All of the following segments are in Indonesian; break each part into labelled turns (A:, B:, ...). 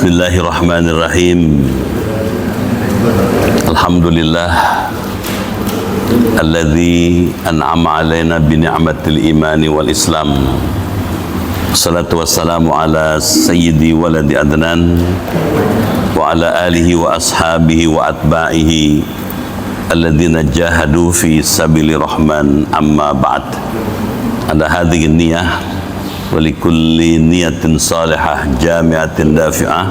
A: Bismillahirrahmanirrahim. Alhamdulillah alladzi an'ama alaina bi ni'matil imani wal islam. Wassalatu wassalamu ala sayyidi waladi adnan wa ala alihi wa ashabihi wa atba'ihi alladzina jahadu fi sabili rahman, amma ba'd. Ala hadhihi niyah ولكل نية صالحة جامعة دافعة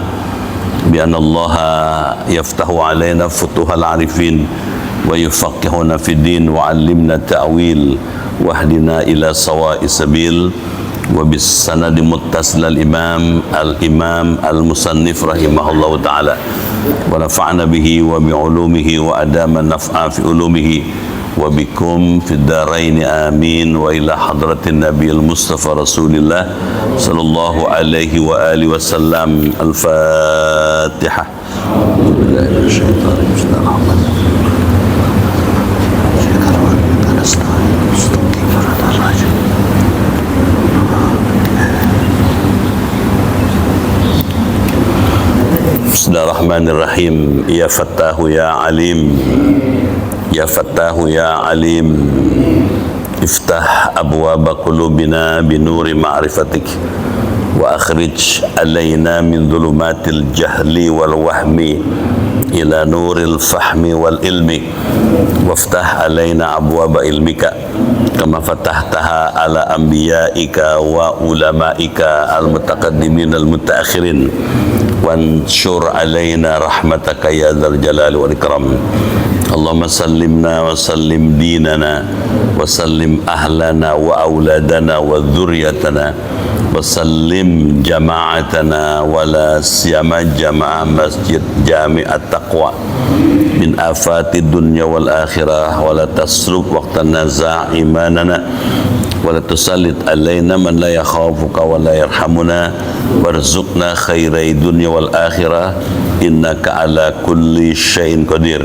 A: بأن الله يفتح علينا فتوح العارفين ويفقهنا في الدين وعلمنا التأويل واهدنا إلى سواء السبيل. وبالسند متصل الإمام المصنف رحمه الله تعالى ونفعنا به وبعلومه وأدام النفع في علومه وبكم في الدارين آمين. وإلى حضرة النبي المصطفى رسول الله صلى الله عليه وآله وسلم. الفاتحة. Bismillahirrahmanirrahim. Ya Fattahu ya Alim, Ya Fattahu ya Alim, iftah abwaba qulubina binuri ma'rifatik wa akhrij alaina min dhulumatil jahli wal wahmi ila nuril fahmi wal ilmi waftah alaina abwaba ilmika kama fatahtaha ala anbiyaika wa ulamaika al mutaqaddimin al mutaakhirin wansur alaina rahmataka ya dzal jalali wal ikram. Allahumma sallimna wa sallim dinana wa sallim ahlana wa auladana wa dhurriyyatana wa sallim jama'atana wa la siyama jama'ah masjid jami'at taqwa min afati dunya wal akhirah wa la tasruk waqtan naza' imanana wa la tusallit alaina man la yakhafuka wa la yarhamuna warzuqna khairai dunya wal akhirah innaka ala kulli syai'in qadir.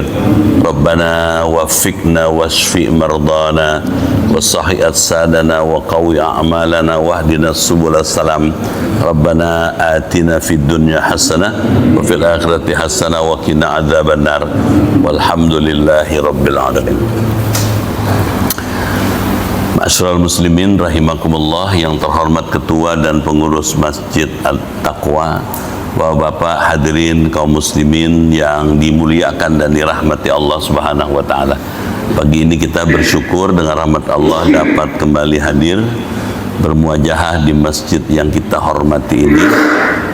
A: Rabbana waffiqna wasfi mardana wa sahih sadana wa qawi a'malana wahdina subul salam. Rabbana atina fid dunya hasanah wa fil akhirati hasanah wa qina adzaban nar. Walhamdulillahi rabbil alamin. Ma'asyiral muslimin rahimakumullah, yang terhormat ketua dan pengurus Masjid At-Taqwa, Bapak-bapak hadirin kaum muslimin yang dimuliakan dan dirahmati Allah Subhanahu wa taala. Pagi ini kita bersyukur dengan rahmat Allah dapat kembali hadir bermuajahah di masjid yang kita hormati ini.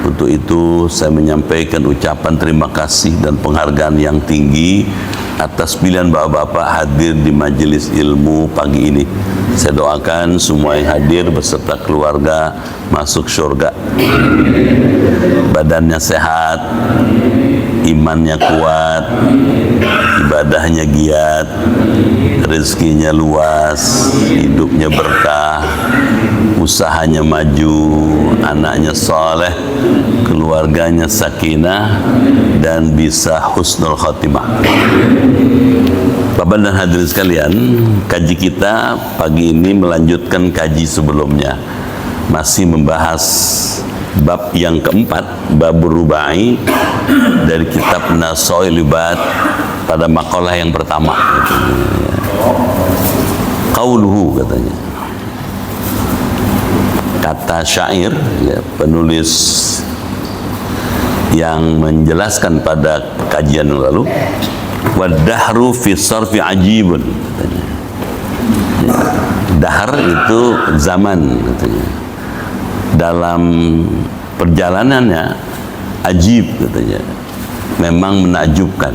A: Untuk itu saya menyampaikan ucapan terima kasih dan penghargaan yang tinggi atas pilihan bapak-bapak hadir di majelis ilmu pagi ini. Saya doakan semua yang hadir beserta keluarga masuk surga, badannya sehat, imannya kuat, ibadahnya giat, rezekinya luas, hidupnya berkah, usahanya maju, anaknya soleh, keluarganya sakinah, dan bisa husnul khotimah. Bapak dan hadirin sekalian, kaji kita pagi ini melanjutkan kaji sebelumnya, masih membahas bab yang keempat, bab rubai dari kitab Nasail Ibad pada makalah yang pertama. Qauluhu, katanya, kata syair, ya, penulis yang menjelaskan pada kajian yang lalu, wadahru fi sarfi ajibun, katanya. Ya, dahar itu zaman, katanya. Dalam perjalanannya ajib, katanya, memang menakjubkan.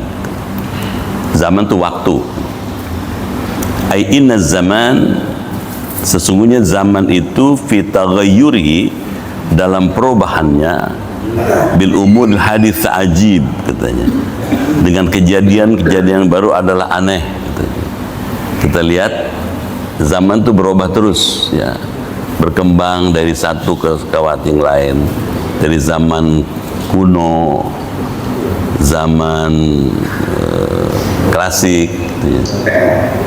A: Zaman itu waktu. Ai inna zaman, sesungguhnya zaman itu fi taghayyuri, dalam perubahannya, bil umur hadits ajib, katanya, dengan kejadian-kejadian baru adalah aneh, katanya. Kita lihat zaman itu berubah terus, ya, berkembang dari satu ke kawat yang lain, dari zaman kuno, zaman klasik, gitu ya,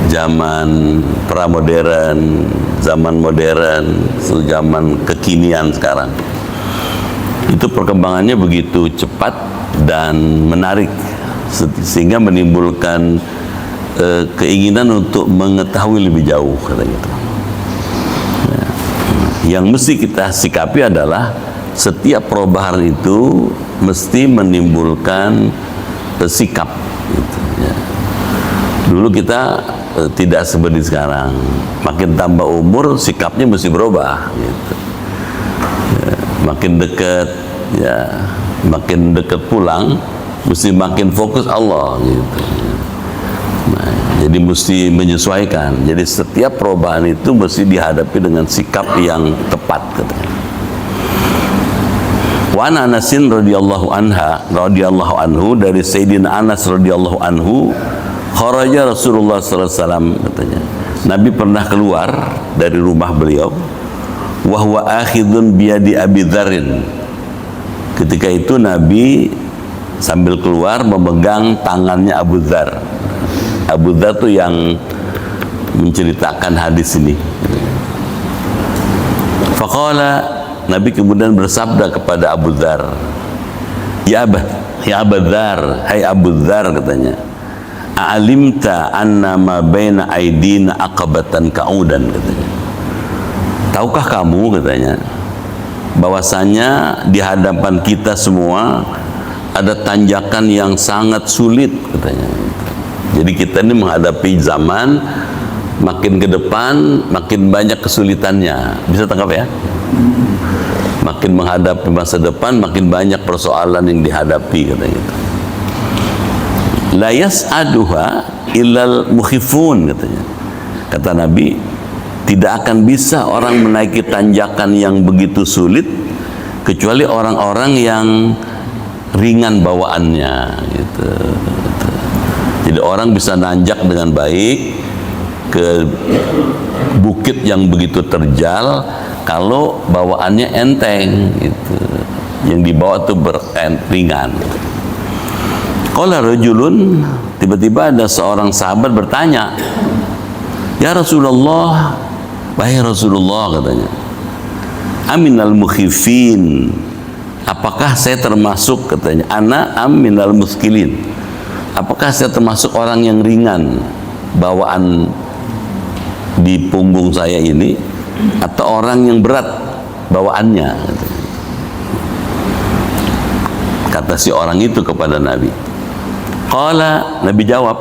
A: zaman pramodern, zaman modern, zaman kekinian sekarang. Itu perkembangannya begitu cepat dan menarik, sehingga menimbulkan keinginan untuk mengetahui lebih jauh, kata gitu. Yang mesti kita sikapi adalah setiap perubahan itu mesti menimbulkan sikap gitu, ya. Dulu kita tidak seperti sekarang, makin tambah umur sikapnya mesti berubah gitu. Ya, makin dekat, ya makin dekat pulang mesti makin fokus Allah gitu. Nah, jadi mesti menyesuaikan. Jadi setiap perubahan itu mesti dihadapi dengan sikap yang tepat, katanya. Wa an Anasin radhiyallahu anhu, dari Sayyidina Anas radhiyallahu anhu, kharaja Rasulullah sallallahu alaihi wasallam, katanya. Nabi pernah keluar dari rumah beliau, wa huwa akhidun biyadi Abi Dzarrin. Ketika itu Nabi sambil keluar memegang tangannya Abu Dzar. Abu Dzar itu yang menceritakan hadis ini. Faqala, Nabi kemudian bersabda kepada Abu Dzar, ya Abu Dzar, hai Abu Dzar, katanya, a'alimta anna ma baina aidina aqabatan ka'udan, katanya. Tahukah kamu, katanya, bahwasanya di hadapan kita semua ada tanjakan yang sangat sulit, katanya. Jadi kita ini menghadapi zaman makin ke depan makin banyak kesulitannya. Bisa tangkap ya? Makin menghadapi masa depan makin banyak persoalan yang dihadapi, katanya gitu. La yas'aduha illal mukhifun, katanya. Kata Nabi, tidak akan bisa orang menaiki tanjakan yang begitu sulit kecuali orang-orang yang ringan bawaannya gitu. Jadi orang bisa nanjak dengan baik ke bukit yang begitu terjal kalau bawaannya enteng gitu. Yang dibawa itu ringan. Qala rajulun, tiba-tiba ada seorang sahabat bertanya, ya Rasulullah, wahai Rasulullah, katanya, aminal mukhifin, apakah saya termasuk, katanya, ana aminal muskilin, apakah saya termasuk orang yang ringan bawaan di punggung saya ini, atau orang yang berat bawaannya, katanya. Kata si orang itu kepada Nabi. Qala, Nabi jawab,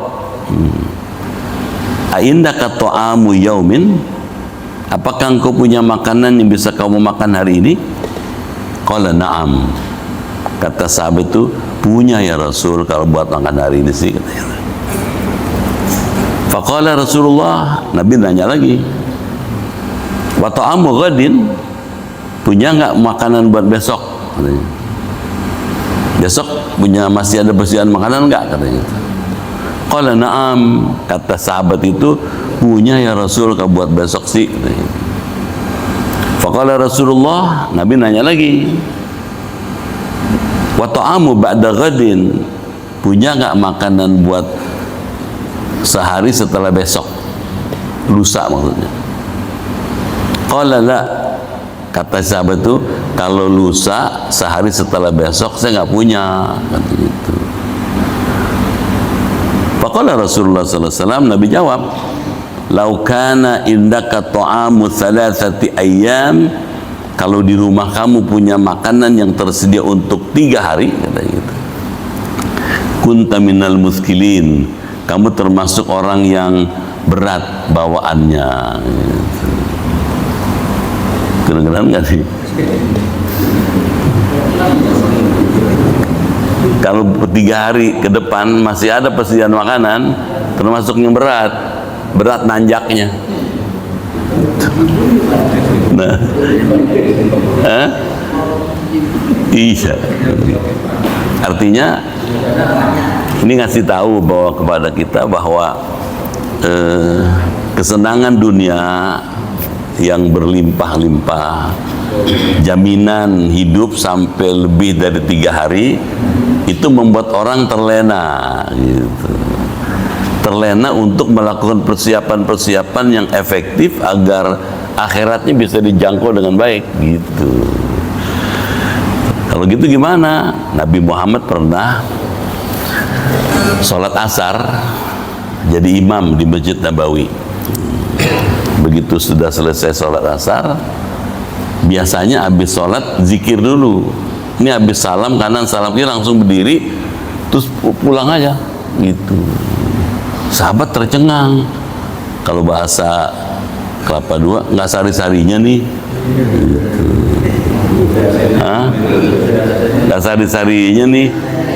A: aindaka ta'amu yaumin, apakah engkau punya makanan yang bisa kamu makan hari ini? Qala na'am. Kata sahabat itu, punya ya Rasul, kalau buat makan hari ini sih, katanya. Faqala Rasulullah, Nabi nanya lagi, wa ta'amu ghadin, punya nggak makanan buat besok, katanya. Besok punya masih ada persediaan makanan enggak, katanya. Qala na'am, kata sahabat itu, punya ya Rasul, kalau buat besok sih, katanya. Faqala Rasulullah, Nabi nanya lagi, wa ta'amu ba'da ghadin, punya enggak makanan buat sehari setelah besok, lusa maksudnya. Qala la, kata sahabat itu, kalau lusa sehari setelah besok saya nggak punya, kata gitu. Faqala Rasulullah sallallahu alaihi wasallam, Nabi jawab, lau kana indaka ta'amu thalathati ayyam, kalau di rumah kamu punya makanan yang tersedia untuk 3 hari, kata gitu, kunta minal muskilin, kamu termasuk orang yang berat bawaannya, gitu. Kedengeran nggak sih? Kalau 3 hari ke depan masih ada persediaan makanan, termasuk yang berat nanjaknya. Nah, iya. Artinya ini ngasih tahu bahwa kepada kita bahwa kesenangan dunia yang berlimpah-limpah, jaminan hidup sampai lebih dari 3 hari, itu membuat orang terlena gitu. Terlena untuk melakukan persiapan-persiapan yang efektif agar akhiratnya bisa dijangkau dengan baik gitu. Kalau gitu gimana? Nabi Muhammad pernah sholat asar jadi imam di Masjid Nabawi. Begitu sudah selesai sholat asar, biasanya habis sholat zikir dulu. Ini habis salam kanan salam kiri langsung berdiri, terus pulang aja gitu. Sahabat tercengang. Kalau bahasa Kelapa Dua, nggak sari-sarinya nih gitu. Nggak sari-sarinya nih,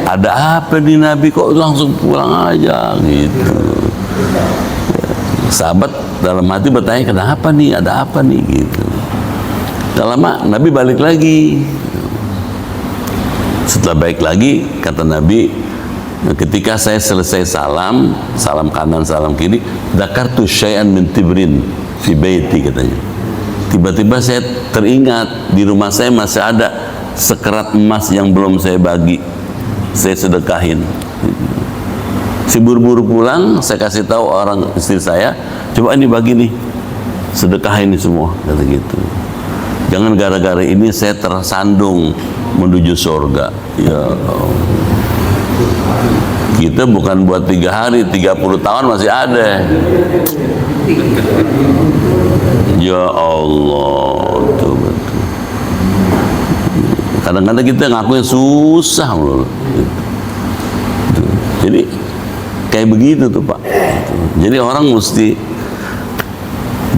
A: ada apa nih Nabi kok langsung pulang aja gitu. Sahabat dalam hati bertanya, kenapa nih, ada apa nih gitu. Gak lama Nabi balik lagi. Setelah balik lagi, kata Nabi, ketika saya selesai salam kanan salam kiri, dzakartu syai'an min tibrin fi baiti, katanya. Tiba-tiba saya teringat di rumah saya masih ada sekerat emas yang belum saya bagi, saya sedekahin. Si buru-buru pulang, saya kasih tahu orang istri saya, coba ini bagi nih, sedekahin ini semua, kata gitu. Jangan gara-gara ini saya tersandung menuju surga. Ya Allah. Kita bukan buat 3 hari, 30 tahun masih ada. Ya Allah, betul. Kadang-kadang kita ngakuin susah loh. Jadi kayak begitu tuh Pak. Jadi orang mesti,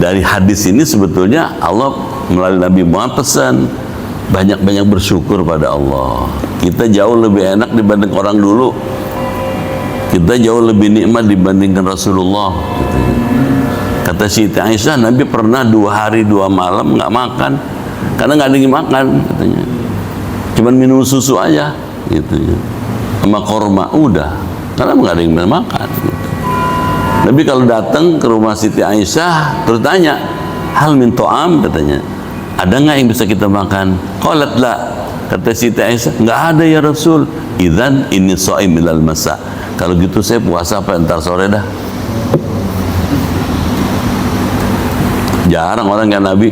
A: dari hadis ini sebetulnya Allah melalui Nabi Muhammad pesan banyak-banyak bersyukur pada Allah. Kita jauh lebih enak dibanding orang dulu. Kita jauh lebih nikmat dibandingkan Rasulullah. Kata Siti Aisyah, Nabi pernah 2 hari 2 malam nggak makan karena nggak ada yang makan, katanya. Cuman minum susu aja, gitu ya. Sama korma, udah. Karena nggak ada yang makan. Gitu. Nabi kalau datang ke rumah Siti Aisyah, terus tanya, hal min to'am, katanya. Ada nggak yang bisa kita makan? Qalat la, kata Siti Aisyah, nggak ada ya Rasul. Idzan inni shaim ilal masa. Kalau gitu saya puasa apa entar sore dah. Jarang orang kayak Nabi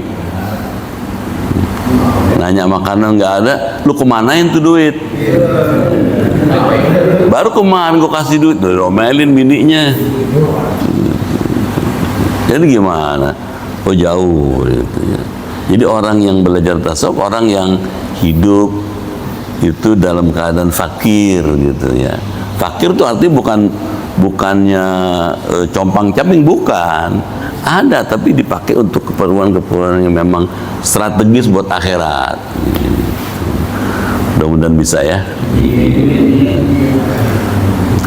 A: nanya makanan nggak ada, lu kemanain tuh duit? Baru kemarin gue kasih duit, domelin bininya. Jadi gimana? Oh jauh gitu ya. Jadi orang yang belajar tasawuf, orang yang hidup itu dalam keadaan fakir gitu ya. Fakir itu artinya bukannya compang-camping, bukan. Ada, tapi dipakai untuk keperluan-keperluan yang memang strategis buat akhirat. Mudah-mudahan bisa ya.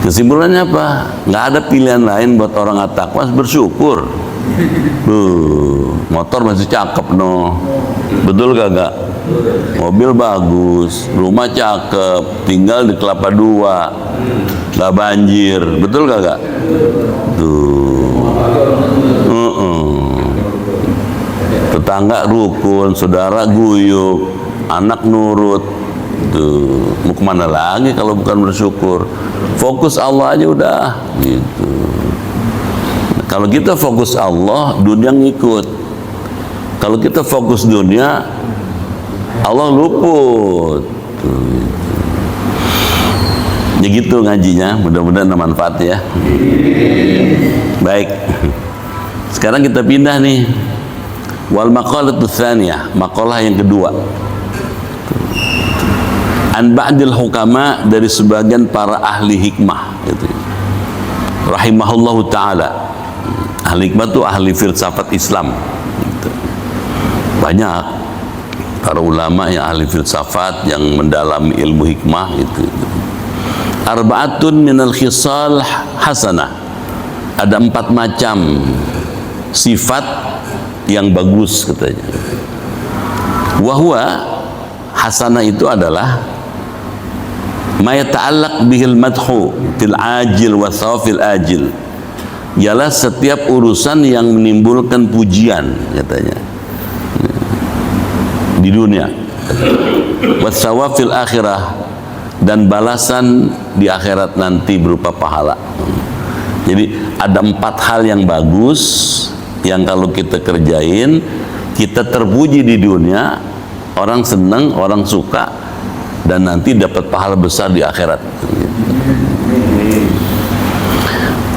A: Kesimpulannya apa? Nggak ada pilihan lain buat orang at-taqwa, bersyukur. Motor masih cakep no, betul kagak? Mobil bagus, rumah cakep, tinggal di Kelapa Dua, nggak banjir, betul kagak? Tuh. Tetangga rukun, saudara guyup, anak nurut. Tuh, mau kemana lagi kalau bukan bersyukur? Fokus Allah aja udah gitu. Kalau kita fokus Allah, dunia ngikut. Kalau kita fokus dunia, Allah luput. Tuh. Ya gitu ngajinya, mudah-mudahan bermanfaat ya. Baik. Sekarang kita pindah nih. Wal maqalatu tsaniyah, maqalah yang kedua. An ba'dil hukama, dari sebagian para ahli hikmah gitu. Rahimahullahu taala. Ahli hikmah itu ahli filsafat Islam gitu. Banyak para ulama yang ahli filsafat yang mendalami ilmu hikmah gitu. Arba'atun minal khisal hasanah, ada 4 macam sifat yang bagus katanya. Wahwa, hasanah itu adalah ma yata'allaq bihil madhu fil ajil wa thawfil ajil, ialah setiap urusan yang menimbulkan pujian katanya di dunia, wa thawafil akhirah, dan balasan di akhirat nanti berupa pahala. Jadi ada 4 hal yang bagus yang kalau kita kerjain, kita terpuji di dunia, orang senang, orang suka, dan nanti dapat pahala besar di akhirat.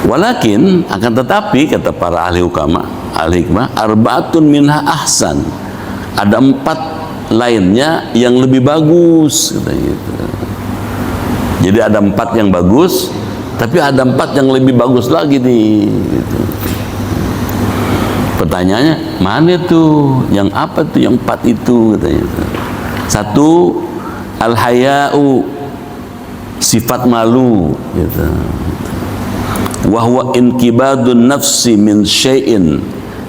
A: Walakin, akan tetapi kata para ahli hikmah, arbaatun minha ahsan, ada 4 lainnya yang lebih bagus, kata gitu. Jadi ada 4 yang bagus, tapi ada 4 yang lebih bagus lagi nih, gitu. Pertanyaannya, mana tuh? Yang apa tuh yang 4 itu? Katanya. 1, al-haya'u, sifat malu, gitu. Wa huwa inkibadun nafsi min syai'in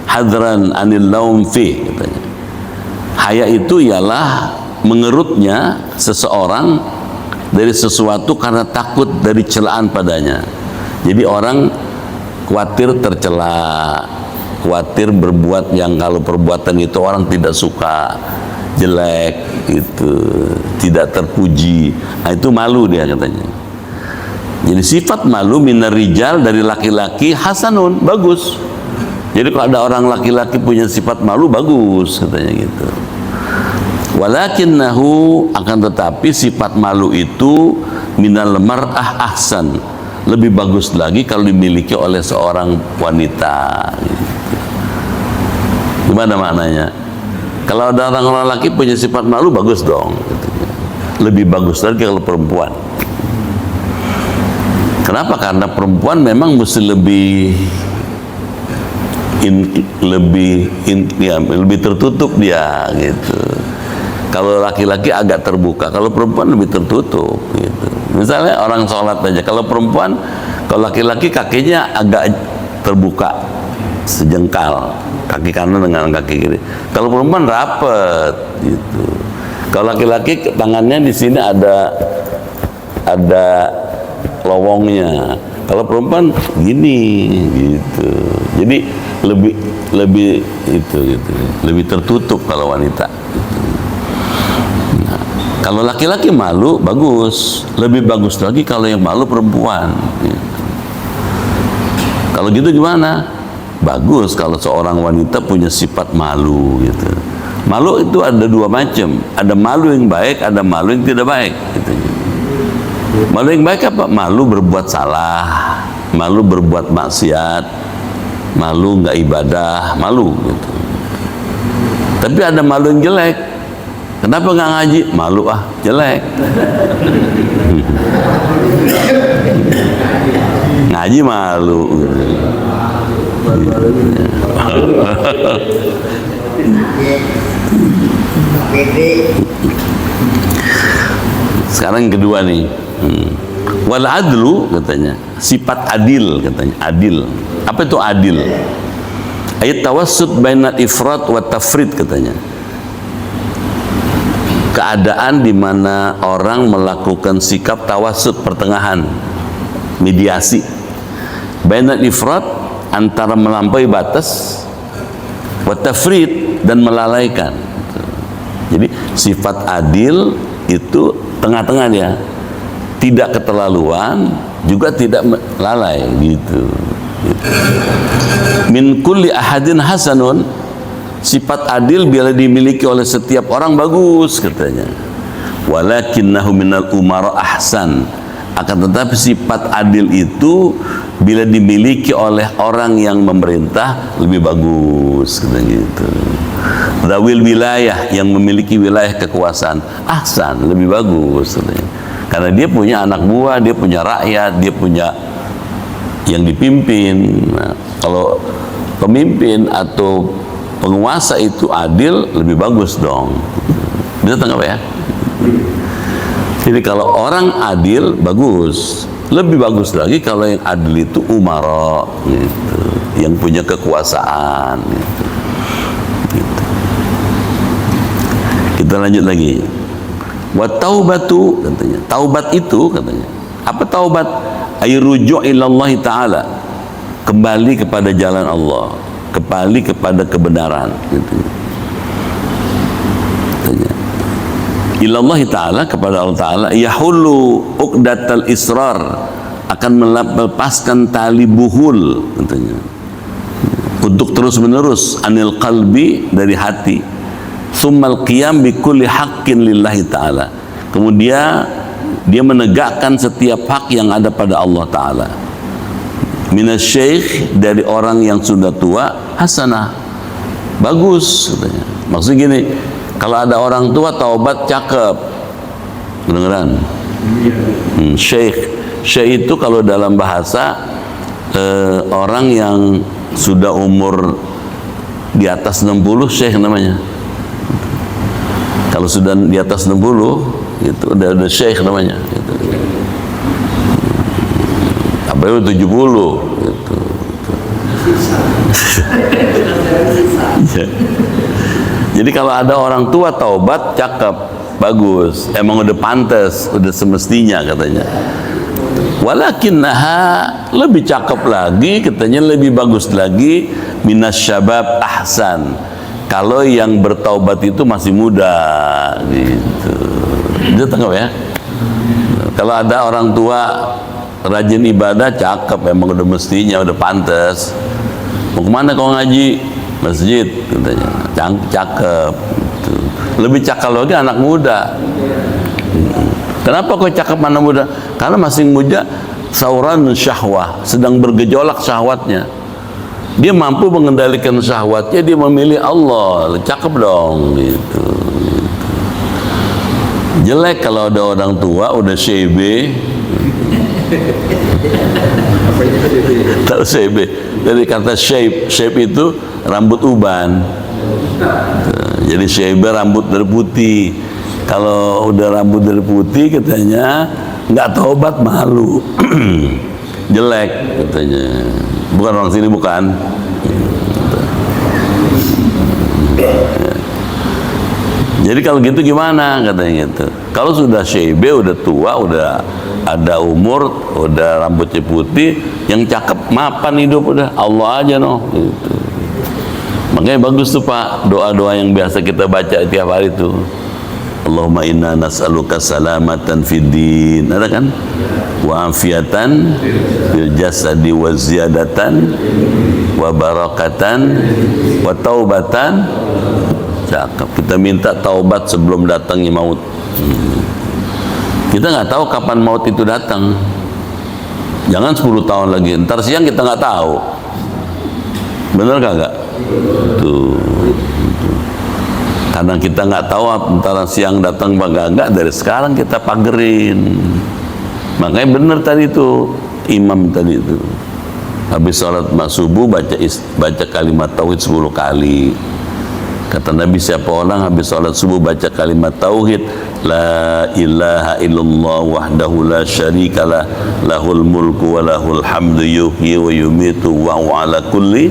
A: hadran anil laum fi, katanya. Haya itu ialah mengerutnya seseorang dari sesuatu karena takut dari celaan padanya. Jadi orang khawatir tercela, khawatir berbuat yang kalau perbuatan itu orang tidak suka, jelek, itu tidak terpuji. Nah, itu malu dia katanya. Jadi sifat malu minar rijal, dari laki-laki, hasanun, bagus. Jadi kalau ada orang laki-laki punya sifat malu, bagus katanya gitu. Walakinnahu, akan tetapi sifat malu itu minal mar'ah ahsan, lebih bagus lagi kalau dimiliki oleh seorang wanita gitu. Gimana maknanya? Kalau ada orang laki punya sifat malu, bagus dong gitu. Lebih bagus lagi kalau perempuan. Kenapa? Karena perempuan memang mesti lebih tertutup dia gitu. Kalau laki-laki agak terbuka, kalau perempuan lebih tertutup gitu. Misalnya orang sholat aja, kalau perempuan, kalau laki-laki kakinya agak terbuka sejengkal, kaki kanan dengan kaki kiri. Kalau perempuan rapet gitu. Kalau laki-laki tangannya di sini ada lowongnya. Kalau perempuan gini gitu. Jadi lebih itu gitu. Lebih tertutup kalau wanita. Gitu. Nah, kalau laki-laki malu bagus, lebih bagus lagi kalau yang malu perempuan. Gitu. Kalau gitu gimana? Bagus kalau seorang wanita punya sifat malu gitu. Malu itu ada 2 macam. Ada malu yang baik, ada malu yang tidak baik. Gitu. Malu yang baik apa? Malu berbuat salah, malu berbuat maksiat, malu nggak ibadah, malu gitu. Tapi ada malu yang jelek. Kenapa nggak ngaji? Malu jelek. Ngaji malu. Sekarang yang kedua nih. Wal adlu katanya, sifat adil katanya, adil. Apa itu adil? Ayat tawassut bainal ifrat wa tafrid katanya. Keadaan di mana orang melakukan sikap tawassut, pertengahan, mediasi. Bainal ifrat, antara melampaui batas, wa tafrid, dan melalaikan. Jadi sifat adil itu tengah-tengah dia. Tidak keterlaluan, juga tidak lalai gitu. Min kulli ahadin hasanun, sifat adil bila dimiliki oleh setiap orang bagus katanya. Walakinnahu minal umara ahsan, akan tetapi sifat adil itu bila dimiliki oleh orang yang memerintah lebih bagus katanya gitu. Dawil wilayah, yang memiliki wilayah kekuasaan, ahsan, lebih bagus katanya. Karena dia punya anak buah, dia punya rakyat, dia punya yang dipimpin. Nah, kalau pemimpin atau penguasa itu adil, lebih bagus dong. Bisa tangkap ya? Jadi kalau orang adil, bagus. Lebih bagus lagi kalau yang adil itu umara gitu, yang punya kekuasaan gitu. Gitu. Kita lanjut lagi. Wa taubatu katanya. Taubat itu katanya. Apa taubat? Ay ruju' ilallahi ta'ala. Kembali kepada jalan Allah, kembali kepada kebenaran gitu. Katanya. Ilallahi ta'ala, kepada Allah ta'ala, yahullu uqdatal israr, akan melepaskan tali buhul katanya. Untuk terus menerus anil qalbi, dari hati. Summal qiyam bi kulli haqqin lillahi ta'ala, Kemudian dia menegakkan setiap hak yang ada pada Allah Ta'ala. Minasyekh, dari orang yang sudah tua, hasanah, bagus katanya. Maksudnya gini, kalau ada orang tua taubat cakep, kedengeran? Syekh itu kalau dalam bahasa orang yang sudah umur di atas 60, syekh namanya. Kalau sudah di atas 60 itu udah syekh namanya gitu. Apalagi 70 gitu. Jadi kalau ada orang tua taubat cakep, bagus, emang udah pantas, udah semestinya katanya. Walakinnaha, lebih cakep lagi katanya, lebih bagus lagi, minasyabab ahsan, kalau yang bertaubat itu masih muda gitu. Dia tangkap ya. Kalau ada orang tua rajin ibadah cakep, emang udah mestinya, udah pantas. Mau kemana kau ngaji? Masjid katanya, cakep gitu. Lebih cakep lagi anak muda. Kenapa kau cakep anak muda? Karena masih muda, sauran syahwah, sedang bergejolak syahwatnya. Dia mampu mengendalikan syahwatnya, dia memilih Allah, cakep dong gitu. Jelek kalau ada orang tua udah shebe. Tahu shebe? Dari kata shape itu rambut uban. Jadi shebe rambut dari putih. Kalau udah rambut dari putih katanya nggak taubat, malu. Jelek katanya. Bukan orang sini, bukan. Jadi kalau gitu gimana katanya gitu. Kalau sudah syebe, udah tua, udah ada umur, udah rambutnya putih, yang cakep mapan hidup udah Allah aja noh gitu. Makanya bagus tuh Pak, doa-doa yang biasa kita baca tiap hari itu. Allahumma inna nas'aluka salamatan fid din, ada kan? Wa afiatan fil jasadi wa ziyadatan wa barakatan wa taubatan. Cakep. Kita minta taubat sebelum datangnya maut. Kita nggak tahu kapan maut itu datang. Jangan 10 tahun lagi, ntar siang kita nggak tahu. Bener kagak? Tuh. Karena kita nggak tahu antara siang datang apa enggak, dari sekarang kita pagerin. Makanya bener tadi itu imam tadi itu, habis sholat subuh baca kalimat tauhid 10 kali. Kata Nabi, siapa orang habis sholat subuh baca kalimat tauhid, la ilaha illallah wahdahu la syarikalah, lahul mulku wa lahul hamdu yuhyi wa yumitu wa huwa ala kulli,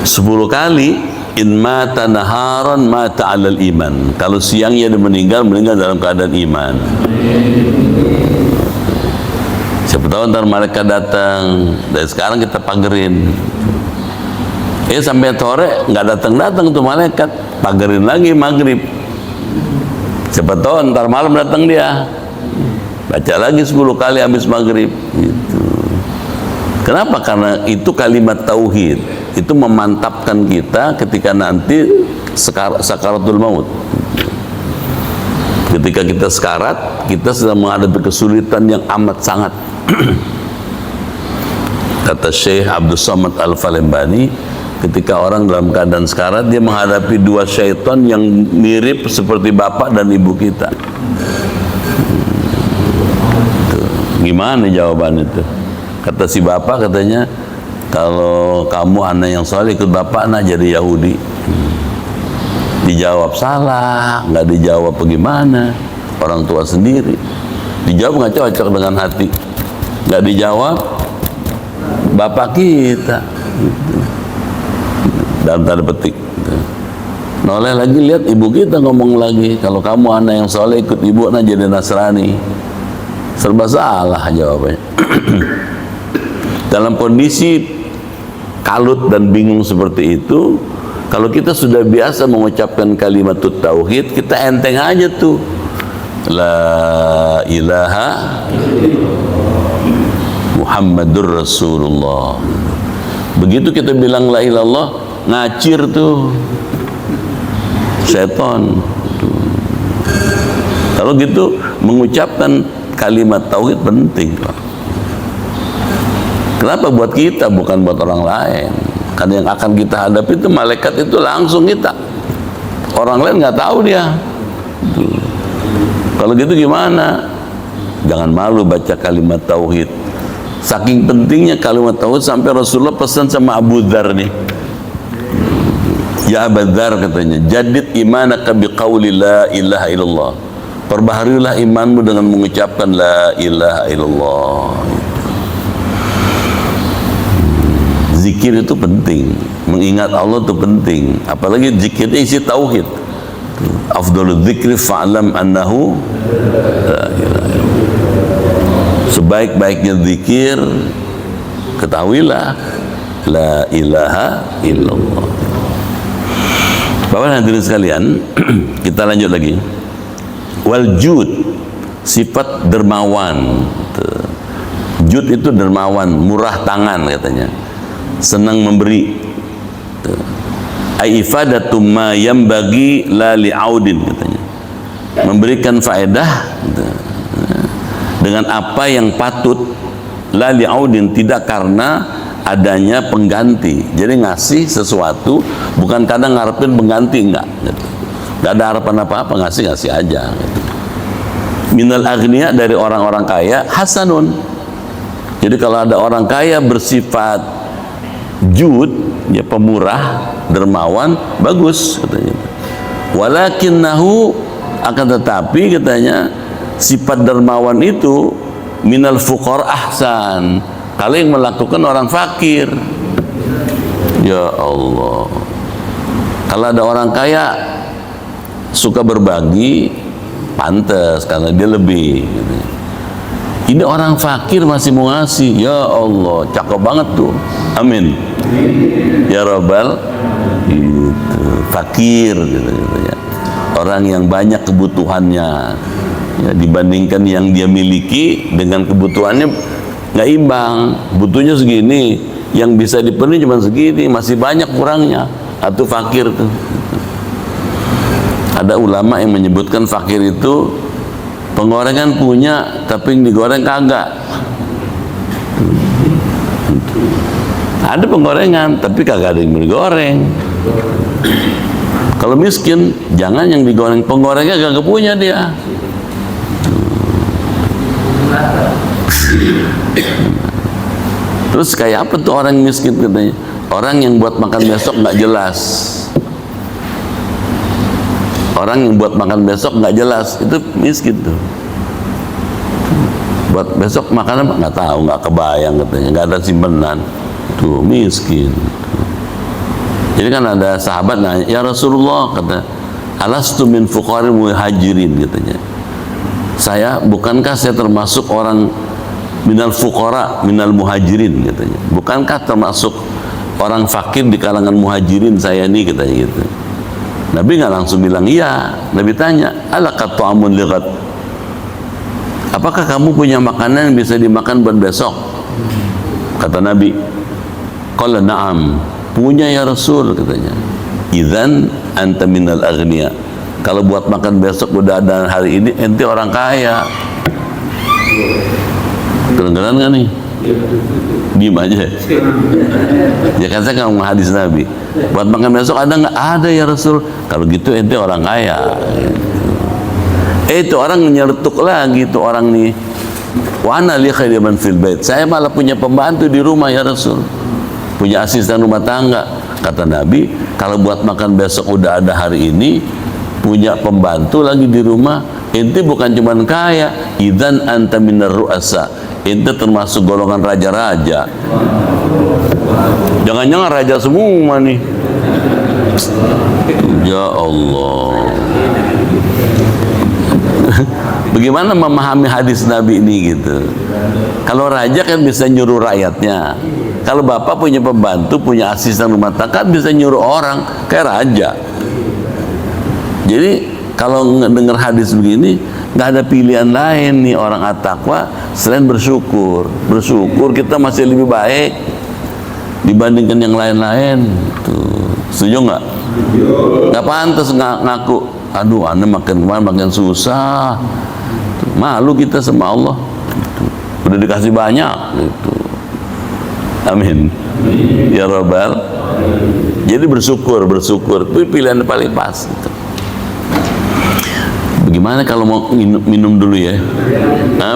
A: 10 kali. In mata naharan mata alal iman, kalau siangnya dia meninggal dalam keadaan iman. Siapa tahu ntar malaikat datang. Dari sekarang kita pagerin. Sampai sore nggak datang tuh malaikat, pagerin lagi maghrib. Siapa tahu ntar malam datang dia, baca lagi 10 kali habis maghrib gitu. Kenapa? Karena itu kalimat tauhid, itu memantapkan kita ketika nanti sakaratul maut. Ketika kita sekarat, kita sedang menghadapi kesulitan yang amat sangat. Kata Syekh Abdul Somad Al-Falembani, ketika orang dalam keadaan sekarat, dia menghadapi 2 syaitan yang mirip seperti bapak dan ibu kita. Gimana jawaban itu? Kata si bapak, katanya, kalau kamu anak yang soleh ikut bapak, anak jadi Yahudi. Dijawab salah, nggak dijawab bagaimana, orang tua sendiri. Dijawab nggak cocok dengan hati, nggak dijawab bapak kita, dalam tanda petik. Noleh lagi, lihat ibu kita ngomong lagi, kalau kamu anak yang soleh ikut ibu, anak jadi Nasrani. Serba salah jawabannya. Dalam kondisi kalut dan bingung seperti itu, kalau kita sudah biasa mengucapkan kalimat tauhid, kita enteng aja tuh, la ilaha Muhammadur Rasulullah. Begitu kita bilang la ilallah, ngacir tuh setan. Kalau gitu mengucapkan kalimat tauhid penting. Kenapa buat kita, bukan buat orang lain? Karena yang akan kita hadapi itu malaikat itu langsung kita. Orang lain nggak tahu dia. Kalau gitu gimana? Jangan malu baca kalimat tauhid. Saking pentingnya kalimat tauhid sampai Rasulullah pesan sama Abu Dzar nih. Ya Abu Dzar katanya, jadid imanaka biqauli la ilaha illallah. Perbaharilah imanmu dengan mengucapkan la ilaha illallah. Zikir itu penting, mengingat Allah itu penting, apalagi zikirnya isi tauhid. Afdhalul dzikri fa'lam annahu la ilaha illallah. Sebaik-baiknya zikir, ketahuilah la ilaha illallah. Bapak hadirin sekalian, kita lanjut lagi. Wal jud, sifat dermawan. Jud itu dermawan, murah tangan katanya, senang memberi. Ai ifadatum ma yambagi la li'audin katanya, memberikan faedah dengan apa yang patut, la li'audin, tidak karena adanya pengganti. Jadi ngasih sesuatu bukan kadang ngarepin pengganti, enggak gitu. Enggak ada harapan apa-apa, ngasih aja gitu. Minal aghnia, dari orang-orang kaya, hasanun. Jadi kalau ada orang kaya bersifat jud, ya pemurah, dermawan, bagus katanya. Walakinnahu, akan tetapi katanya sifat dermawan itu minal fuqara ahsan, kalau yang melakukan orang fakir. Ya Allah, kalau ada orang kaya suka berbagi, pantas karena dia lebih gitu. Ini orang fakir masih mau ngasih, ya Allah, cakep banget tuh. Amin ya Rabbal gitu. Fakir gitu ya. Orang yang banyak kebutuhannya ya, dibandingkan yang dia miliki dengan kebutuhannya nggak imbang. Butuhnya segini, yang bisa dipenuhi cuma segini, masih banyak kurangnya. Atau fakir tuh. Ada ulama yang menyebutkan fakir itu penggorengan punya tapi yang digoreng kagak. Ada penggorengan tapi kagak ada yang digoreng. Kalau miskin jangan yang digoreng, penggorengnya kagak punya dia. Terus kayak apa tuh orang miskin katanya? Orang yang buat makan besok nggak jelas. Orang yang buat makan besok nggak jelas, itu miskin tuh. Buat besok makan apa? Nggak tahu, nggak kebayang katanya, nggak ada simpenan. Tuh miskin. Jadi kan ada sahabat nanya, ya Rasulullah, kata, alastu min fuqaril muhajirin katanya. Bukankah saya termasuk orang minal fuqara minal muhajirin katanya. Bukankah termasuk orang fakir di kalangan muhajirin saya nih katanya gitu. Nabi nggak langsung bilang iya. Nabi tanya, alaka ta'amun lighad, apakah kamu punya makanan yang bisa dimakan buat besok? Kata Nabi, qala na'am, punya ya Rasul katanya. Idzan anta minal aghnia, kalau buat makan besok udah ada hari ini, ente orang kaya. Kedengeran nggak nih? Diem aja. Ya kan saya ngomong hadis Nabi, buat makan besok ada nggak? Ada ya Rasul. Kalau gitu ente orang kaya. Itu orang nyeletuk lagi, itu orang nih, wa ana li khadiman fil bait, saya malah punya pembantu di rumah ya Rasul, punya asisten rumah tangga. Kata Nabi, kalau buat makan besok udah ada hari ini, punya pembantu lagi di rumah, ente bukan cuman kaya, idzan anta minar ru'asa, ente termasuk golongan raja-raja. Jangan-jangan raja semua nih. Ya Allah. Bagaimana memahami hadis Nabi ini gitu? Kalau raja kan bisa nyuruh rakyatnya. Kalau bapak punya pembantu, punya asisten rumah tangga, kan bisa nyuruh orang kayak raja. Jadi kalau dengar hadis begini, nggak ada pilihan lain nih orang at-taqwa selain bersyukur. Bersyukur kita masih lebih baik. dibandingkan yang lain-lain. Tuh, setuju nggak? Nggak pantas ngaku, aduh, anda makin kemarin makin susah. Tuh, malu kita sama Allah. Gitu. Udah dikasih banyak. Gitu. Amin. Ya Rabbal. Jadi bersyukur itu pilihan paling pas. Gitu. Bagaimana kalau mau minum dulu ya?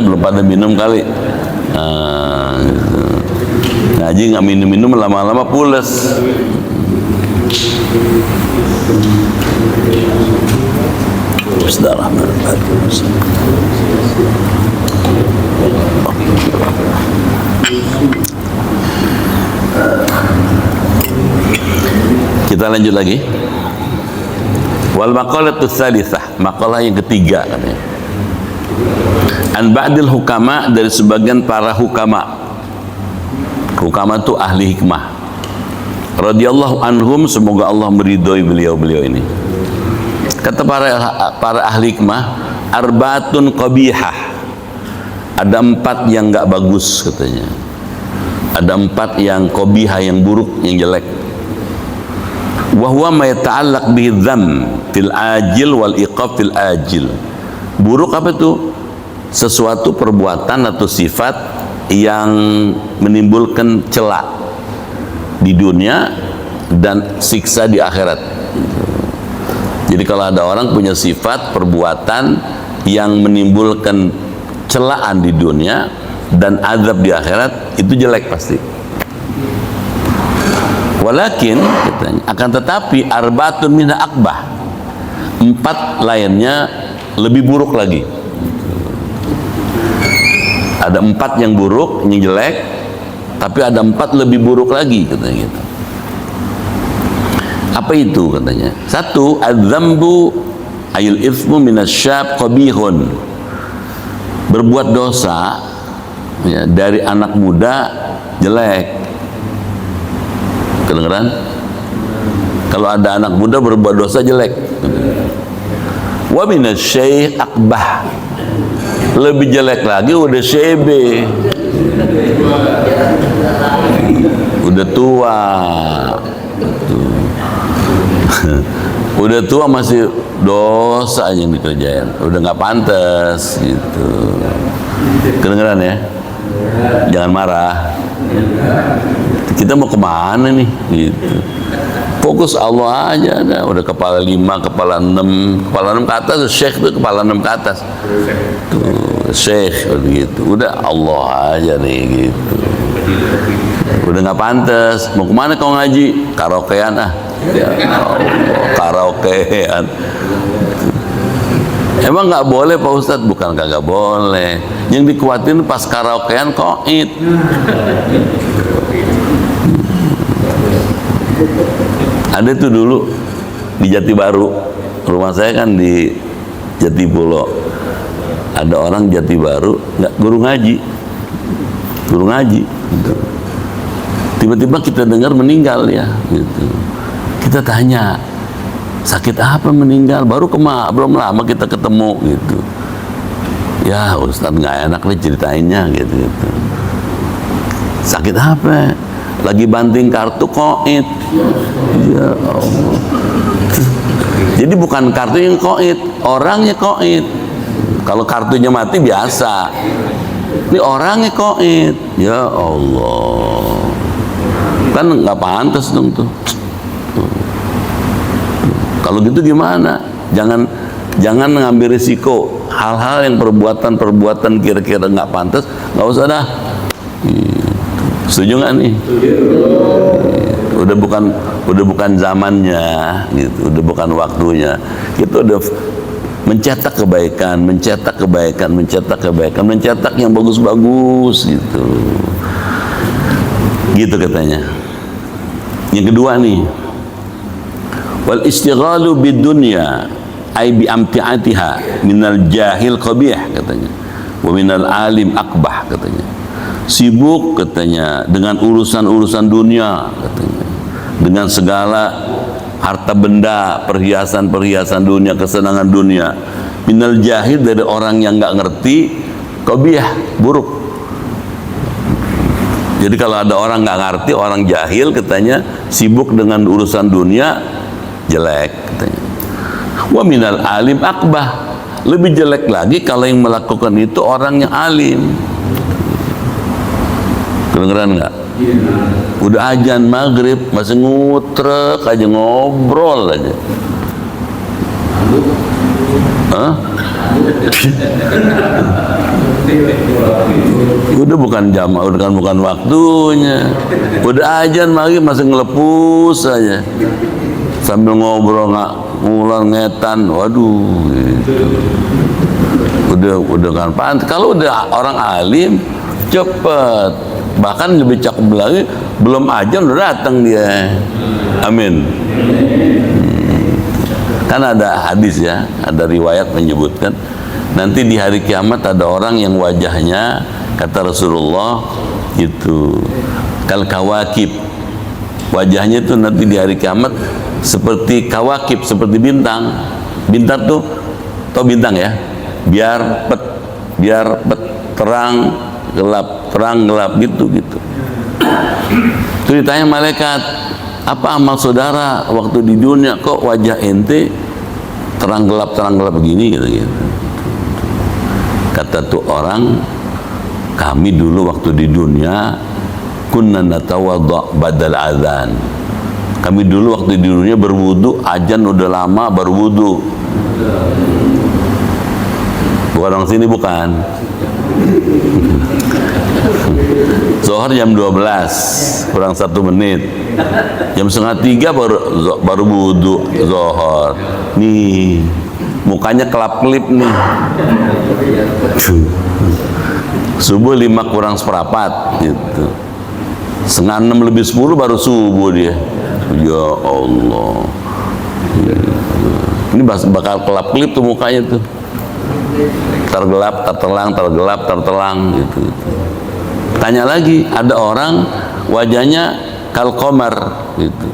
A: Belum pada minum kali. Gitu. Ngaji nggak minum lama-lama pules. Bismillahirrahmanirrahim. Kita lanjut lagi. Wal maqalatu tsalitsah, maqalah yang ketiga katanya. An ba'dil hukama, dari sebagian para hukama. Hukama itu ahli hikmah. Radhiyallahu anhum, semoga Allah meridhoi beliau-beliau ini. Kata para ahli hikmah, arbaatun qabihah. Ada 4 yang enggak bagus katanya. Ada 4 yang qabihah, yang buruk, yang jelek. Wa huwa ma yata'allaq bihi dzam fil ajil wal iqab fil ajil. Buruk apa itu? Sesuatu perbuatan atau sifat yang menimbulkan cela di dunia dan siksa di akhirat. Jadi kalau ada orang punya sifat perbuatan yang menimbulkan celaan di dunia dan azab di akhirat, itu jelek pasti. Walakin katanya, akan tetapi arbatun minha akbah, 4 lainnya lebih buruk lagi. Ada 4 yang buruk, yang jelek, tapi ada 4 lebih buruk lagi katanya gitu. Apa itu katanya? 1, adzambu ayil ithmu minasyab qabihun. Berbuat dosa ya, dari anak muda jelek. Kedengeran? Kalau ada anak muda berbuat dosa jelek. Wa minasyaikh akbah. Lebih jelek lagi udah syebe, udah tua. Udah tua masih dosa yang dikerjain, udah nggak pantas gitu. Kedengeran ya? Jangan marah. Kita mau kemana nih? Gitu. Fokus Allah aja, udah kepala 5, kepala 6, kepala 6 ke atas, syekh itu kepala 6 ke atas. Tuh, syekh begitu. Udah Allah aja nih gitu. Udah nggak pantas. Mau kemana kau ngaji? Karaokean ah. Ya Allah, karaokean. Emang nggak boleh Pak Ustadz? Bukan kagak boleh. Yang dikuatin pas karaokean qaid. Ada tuh dulu di Jati Baru, rumah saya kan di Jati Pulo. Ada orang Jati Baru, nggak guru ngaji. Gitu. Tiba-tiba kita dengar meninggal ya, gitu. Kita tanya, sakit apa meninggal? Baru belum lama kita ketemu gitu. Ya Ustadz nggak enak nih ceritainnya gitu. Sakit apa? Lagi banting kartu qaid. Ya Allah. Jadi bukan kartu yang qaid, orangnya qaid. Kalau kartunya mati biasa. Ini orangnya qaid. Ya Allah. Kan nggak pantas dong tuh. Kalau gitu gimana? Jangan ngambil risiko hal-hal yang perbuatan kira-kira nggak pantas, nggak usah dah. Setuju nggak nih? Udah bukan zamannya, gitu. Udah bukan waktunya. Kita udah mencetak kebaikan, yang bagus-bagus, gitu. Gitu katanya. Yang kedua nih, wal istighalu bidunya ay bi amtiatiha minal jahil qabih katanya, wa minal alim akbah katanya. Sibuk katanya dengan urusan dunia katanya, dengan segala harta benda, perhiasan dunia, kesenangan dunia. Minal jahil, dari orang yang nggak ngerti, qabih, buruk. Jadi kalau ada orang nggak ngerti, orang jahil katanya sibuk dengan urusan dunia, jelek katanya. Wa minal alim akbah, lebih jelek lagi kalau yang melakukan itu orang yang alim. Kedengeran nggak? Udah azan maghrib masih ngutrek aja, ngobrol aja. Hah? Udah bukan jam, bukan waktunya. Udah azan maghrib masih ngelepus aja sambil ngobrol, nggak ngulang ngetan. Waduh, gitu. Udah kan pantas. Kalau udah orang alim cepet, bahkan lebih cakep lagi, belum azan udah datang dia. Amin. Kan ada hadis ya, ada riwayat menyebutkan nanti di hari kiamat ada orang yang wajahnya, kata Rasulullah, itu kal kawakib, wajahnya itu nanti di hari kiamat seperti kawakib, seperti bintang. Bintang tuh, tau bintang ya, biar pet terang gelap gitu. Itu ditanya malaikat, apa amal saudara waktu di dunia, kok wajah ente terang gelap begini gitu. Kata tuh orang, kami dulu waktu di dunia kunna natawadda badal adzan. Kami dulu waktu di dunia berwudu, azan udah lama baru wudu. Bukan orang sini, bukan. Zohor jam 12 kurang 1 menit, jam 2:30 baru wudu zohor. Nih mukanya kelap-kelip nih. Subuh 5 kurang seperempat gitu, 5:30 lebih 10 baru subuh dia. Ya Allah, ini bakal kelap-kelip tuh mukanya tuh, tergelap tertelang gitu. Tanya lagi, ada orang wajahnya kal qamar gitu,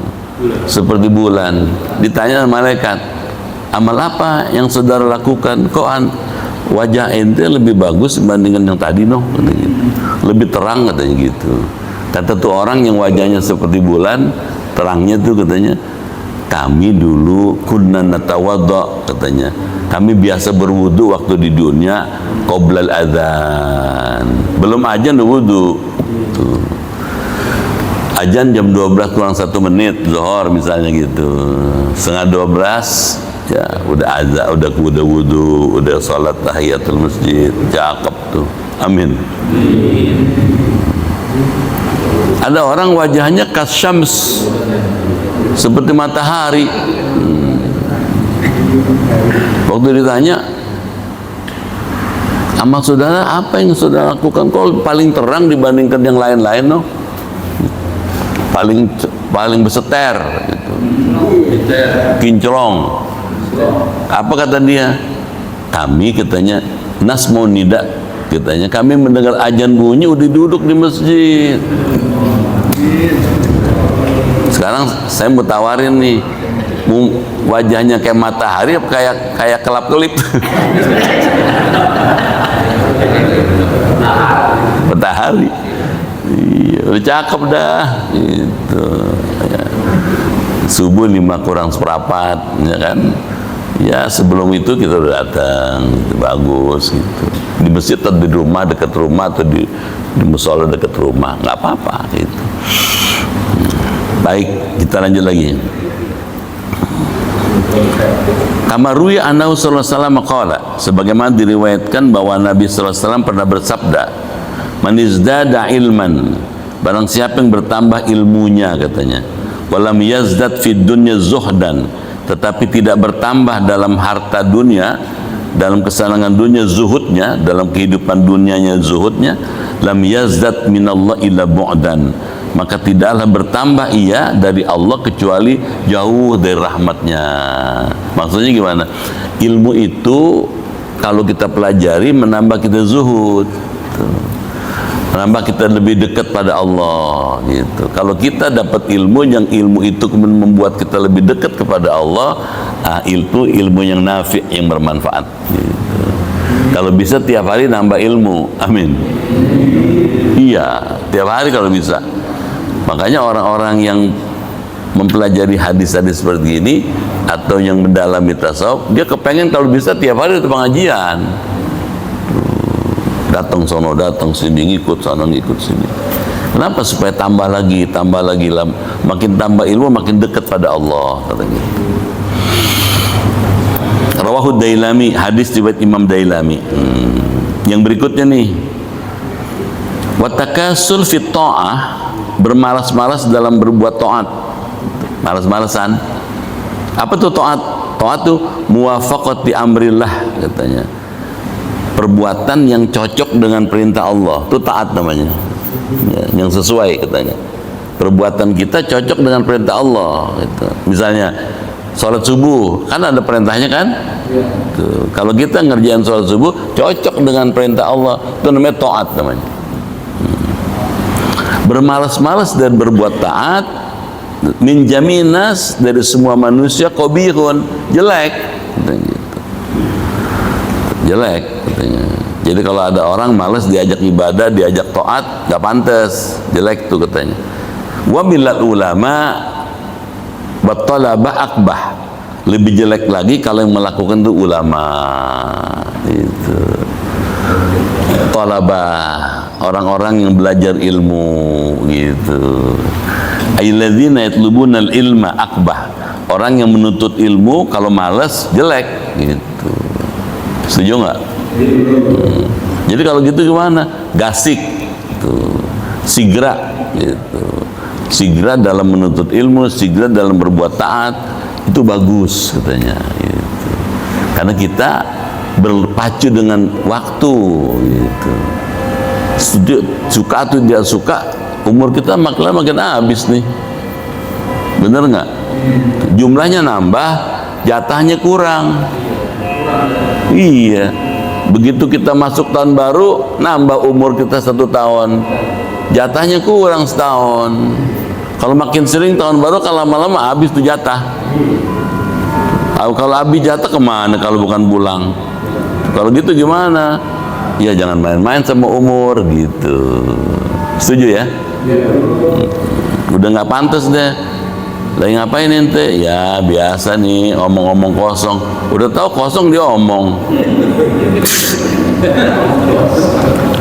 A: seperti bulan. Ditanya malaikat, amal apa yang saudara lakukan? Kok wajah ente lebih bagus dibandingkan yang tadi katanya gitu. Lebih terang katanya gitu. Kata tuh orang yang wajahnya seperti bulan, terangnya tuh katanya, kami dulu kunna natawadda katanya. Kami biasa berwudu waktu di dunia qoblal adzan. Belum azan udah wudu. Tuh. Azan jam 12 kurang 1 menit zuhur misalnya gitu. 11:30 ya udah azan, udah wudu, udah salat tahiyatul masjid. Cakep tuh. Amin. Ada orang wajahnya kasyams, seperti matahari. Waktu ditanya, amal saudara apa yang saudara lakukan kok paling terang dibandingkan yang lain-lain paling berseter gitu. Kinclong. Apa kata dia? Kami katanya nasmau nida, katanya kami mendengar azan bunyi udah duduk di masjid. Sekarang saya mau tawarin nih, wajahnya kayak matahari apa kayak kelap-kelip? Matahari. Iya, udah cakep dah gitu ya. Subuh 5 kurang seperempat ya kan. Ya sebelum itu kita udah datang gitu, bagus gitu. Di masjid atau di rumah, dekat rumah, atau di musola dekat rumah, nggak apa-apa gitu. Baik, kita lanjut lagi. Kama ruwiya annahu sallallahu alaihi wasallam qala, sebagaimana diriwayatkan bahwa Nabi sallallahu alaihi wasallam pernah bersabda, man izdada ilman, barang siapa yang bertambah ilmunya katanya, walam yazdad fid dunya zuhdan, tetapi tidak bertambah dalam harta dunia, dalam kesenangan dunia zuhudnya, dalam kehidupan dunianya zuhudnya, lam yazdad minallah illa bu'dan, maka tidaklah bertambah ia dari Allah kecuali jauh dari rahmatnya. Maksudnya gimana? Ilmu itu kalau kita pelajari menambah kita zuhud, menambah kita lebih dekat pada Allah gitu. Kalau kita dapat ilmu yang ilmu itu kemudian membuat kita lebih dekat kepada Allah, itu ilmu yang nafi', yang bermanfaat gitu. Kalau bisa tiap hari nambah ilmu, amin. Iya, tiap hari kalau bisa. Makanya orang-orang yang mempelajari hadis-hadis seperti ini atau yang mendalami tasawuf, dia kepengen kalau bisa tiap hari itu pengajian. Datang sono, datang sini, ngikut sana, ngikut sini. Kenapa? Supaya tambah lagi, makin tambah ilmu, makin dekat pada Allah, katanya. Rawahu Dailami, hadis riwayat Imam Dailami. Yang berikutnya nih, watakasul fit ta'ah, bermalas-malas dalam berbuat taat. Malas-malasan. Apa tuh taat? Taat tuh muwafaqati amrillah, katanya. Perbuatan yang cocok dengan perintah Allah, itu taat namanya. Ya, yang sesuai, katanya. Perbuatan kita cocok dengan perintah Allah, gitu. Misalnya sholat subuh, kan ada perintahnya kan? Tuh. Kalau kita ngerjain sholat subuh cocok dengan perintah Allah, itu namanya taat namanya. Bermalas-malas dan berbuat taat min jaminas, dari semua manusia, qabihun, jelek, gitu. Jelek, katanya. Jadi kalau ada orang malas diajak ibadah, diajak taat, gak pantas, jelek tuh, katanya. Wa bilal ulama battalaba akbah, lebih jelek lagi kalau yang melakukan itu ulama, itu talaba, orang-orang yang belajar ilmu, gitu. Ayyadzina yatlubuna al-ilma akbah, orang yang menuntut ilmu kalau malas jelek, gitu. Setuju nggak? Jadi kalau gitu gimana? Gasik, gitu. Sigra, gitu. Sigra dalam menuntut ilmu, sigra dalam berbuat taat, itu bagus, katanya, gitu. Karena kita berpacu dengan waktu, gitu. Suka atau tidak suka, umur kita makin habis nih. Bener nggak? Jumlahnya nambah, jatahnya kurang. Iya. Begitu kita masuk tahun baru, nambah umur kita 1 tahun, jatahnya kurang setahun. Kalau makin sering tahun baru, kalau lama-lama habis tuh jatah. Kalau habis jatah kemana kalau bukan pulang? Kalau gitu gimana? Ya jangan main-main sama umur, gitu. Setuju ya? Udah nggak pantas deh. Lagi ngapain ente? Ya biasa nih, omong-omong kosong. Udah tahu kosong dia omong.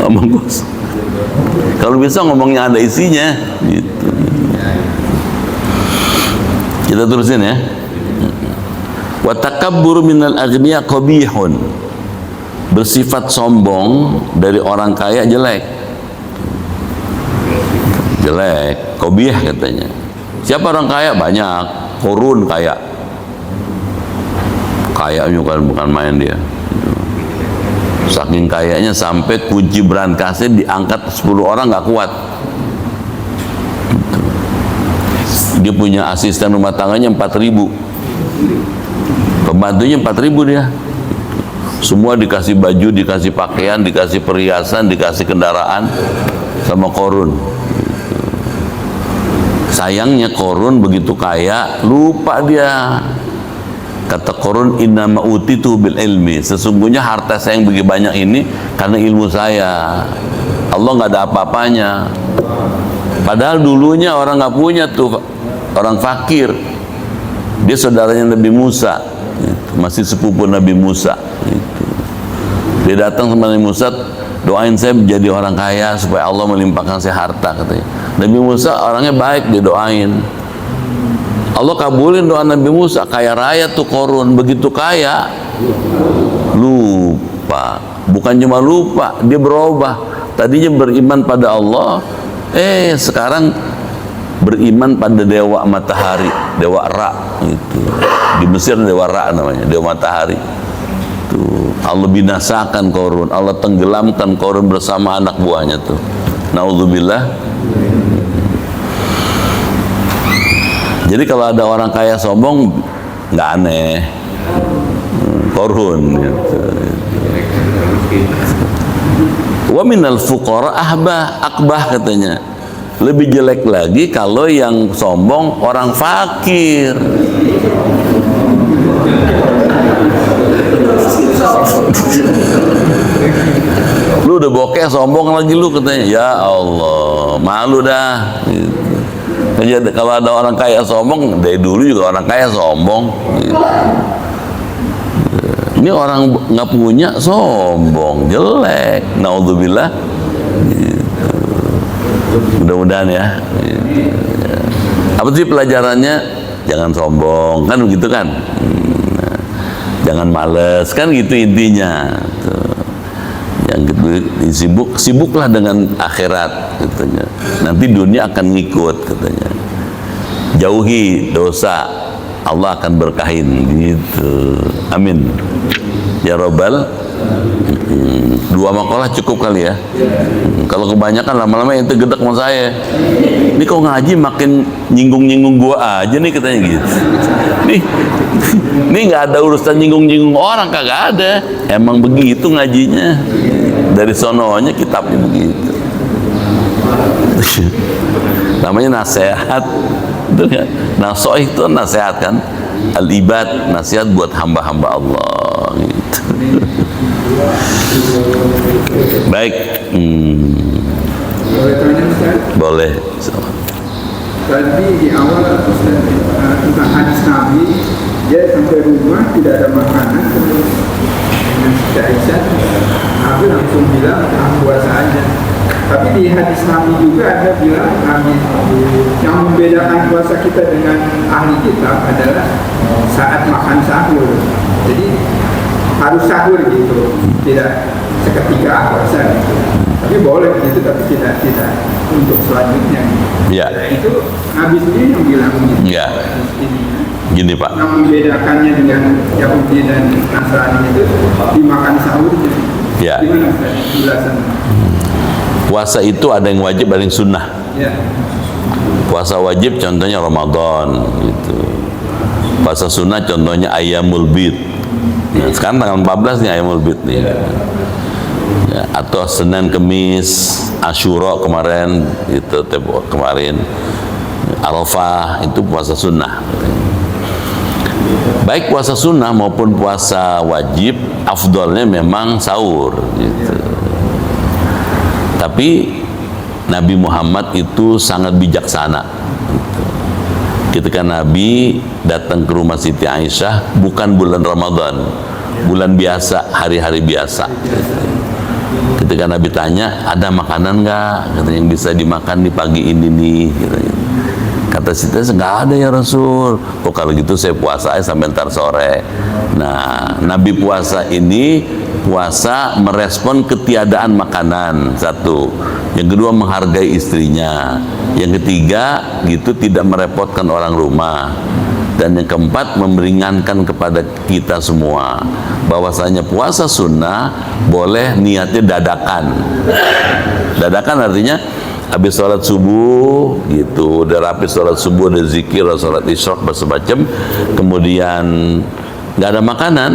A: Omong kosong. Kalau bisa ngomongnya ada isinya, gitu. Kita terusin ya. Wa takabbur minal aghniya qabihun, bersifat sombong dari orang kaya jelek. Jelek, qabih, katanya. Siapa orang kaya? Banyak. Korun kaya. Kayanya bukan main dia. Saking kayanya sampai kunci berangkasnya diangkat 10 orang nggak kuat. Dia punya asisten rumah tangganya 4.000. Pembantunya 4.000 dia. Semua dikasih baju, dikasih pakaian, dikasih perhiasan, dikasih kendaraan sama korun. Sayangnya korun begitu kaya, lupa dia. Kata korun, innama utitu bil ilmi, sesungguhnya harta saya yang begitu banyak ini karena ilmu saya. Allah nggak ada apa-apanya. Padahal dulunya orang nggak punya tuh, orang fakir. Dia saudaranya Nabi Musa, masih sepupu Nabi Musa. Dia datang sama Nabi Musa, doain saya menjadi orang kaya supaya Allah melimpahkan saya harta, katanya. Nabi Musa orangnya baik, dia doain. Allah kabulin doa Nabi Musa, kaya raya tuh korun, begitu kaya lupa. Bukan cuma lupa, dia berubah. Tadinya beriman pada Allah, sekarang beriman pada dewa matahari, dewa Ra, gitu. Di Mesir dewa Ra namanya, dewa matahari. Tuh, Allah binasakan korun, Allah tenggelamkan korun bersama anak buahnya tuh. Naudzubillah. Jadi kalau ada orang kaya sombong, nggak aneh, korun. Gitu. Wa minal fuqara akbah, katanya. Lebih jelek lagi kalau yang sombong orang fakir. kakek sombong lagi lu katanya. Ya Allah, malu dah. Gitu. Kalau ada orang kaya sombong, dari dulu juga orang kaya sombong. Gitu. Ini orang nggak punya sombong, jelek. Naudzubillah. Gitu. Mudah-mudahan ya. Gitu. Apa sih pelajarannya? Jangan sombong, kan begitu kan? Jangan males, kan gitu intinya. Tuh. Yang gitu, sibuklah dengan akhirat katanya. Nanti dunia akan ngikut katanya. Jauhi dosa, Allah akan berkahin gitu. Amin. Ya Rabbal. Dua makalah cukup kali ya. Kalau kebanyakan lama-lama itu gedek sama saya. Ini kok ngaji makin nyinggung-nyinggung gua aja nih katanya gitu. Nih nggak ada urusan nyinggung-nyinggung orang, kagak ada. Emang begitu ngajinya. Dari sononya kitabnya begitu. Namanya nasihat. Itu kan? Nasoh itu nasihat kan. Al-ibad, nasihat buat hamba-hamba Allah gitu. Baik.
B: Boleh tanya Ustaz?
A: Boleh.
B: Tadi di awal Ustaz tentang hadis Nabi, dia sampai rumah tidak ada makanan, terus dengan Siti Aisyah, Nabi langsung bilang puasa aja. Tapi di hadis Nabi juga ada bilang Nabi yang membedakan puasa kita dengan ahli kitab adalah saat makan sahur. Jadi harus sahur gitu, tidak seketika puasa gitu. Tapi boleh gitu, tapi tidak untuk selanjutnya.
A: Ya.
B: Itu Nabi sendiri yang bilang gitu.
A: Ya. Gini Pak.
B: Yang membedakannya dengan Yahudi dan Nasrani itu dimakan sahurnya.
A: Ya.
B: Gimana Ustaz jelasan?
A: Puasa itu ada yang wajib, ada yang sunnah.
B: Ya.
A: Puasa wajib contohnya Ramadan gitu. Puasa sunnah contohnya Ayyamul Bid. Nah, sekarang tanggal 14 nih Ayyamul Bid nih. Ya, atau Senin, Kemis, Asyura kemarin itu kemarin, Arafah itu puasa sunnah. Baik puasa sunnah maupun puasa wajib, afdolnya memang sahur gitu. Tapi Nabi Muhammad itu sangat bijaksana. Ketika Nabi datang ke rumah Siti Aisyah bukan bulan Ramadan, bulan biasa, hari-hari biasa. Ketika Nabi tanya, ada makanan nggak? Katanya yang bisa dimakan di pagi ini nih. Katanya. Kata Siti Aisyah, nggak ada ya Rasul. Oh kalau gitu saya puasa aja sampai ntar sore. Nah, Nabi puasa ini puasa merespon ketiadaan makanan, satu. Yang kedua menghargai istrinya. Yang ketiga gitu tidak merepotkan orang rumah. Dan yang keempat memperingankan kepada kita semua bahwasanya puasa sunnah boleh niatnya dadakan. Dadakan artinya habis sholat subuh gitu, udah rapi sholat subuh, ada zikir, ada sholat isyraq macam, kemudian nggak ada makanan,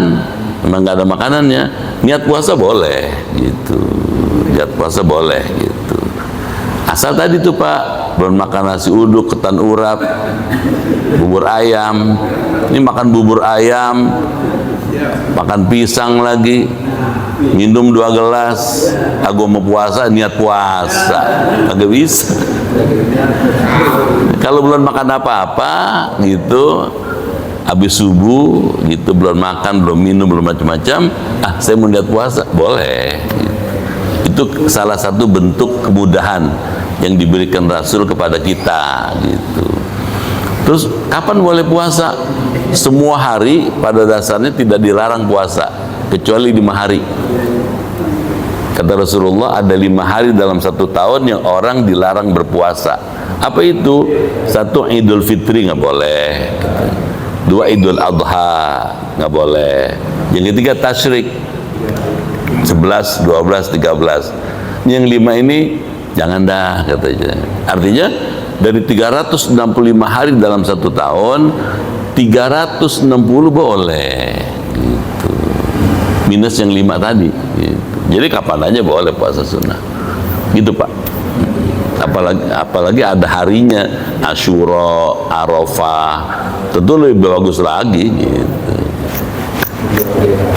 A: memang nggak ada makanannya, niat puasa boleh gitu, niat puasa boleh gitu. Asal tadi tuh Pak, belum makan nasi uduk, ketan urap, bubur ayam. Ini makan bubur ayam, makan pisang lagi, minum 2 gelas, aku mau puasa, niat puasa, agak bisa. Kalau belum makan apa-apa gitu, habis subuh gitu, belum makan, belum minum, belum macam-macam, saya mau niat puasa, boleh. Itu salah satu bentuk kemudahan yang diberikan Rasul kepada kita gitu. Terus kapan boleh puasa? Semua hari pada dasarnya tidak dilarang puasa kecuali 5 hari. Kata Rasulullah ada 5 hari dalam 1 tahun yang orang dilarang berpuasa. Apa itu? 1 Idul Fitri nggak boleh. 2 Idul Adha nggak boleh. Yang ketiga Tasyrik 11, 12, 13. Yang 5 ini jangan dah katanya. Artinya dari 365 hari dalam 1 tahun 360 boleh gitu. Minus yang 5 tadi gitu. Jadi kapan aja boleh puasa sunnah gitu Pak. Apalagi ada harinya, Asyura, Arafah, tentu lebih bagus lagi gitu.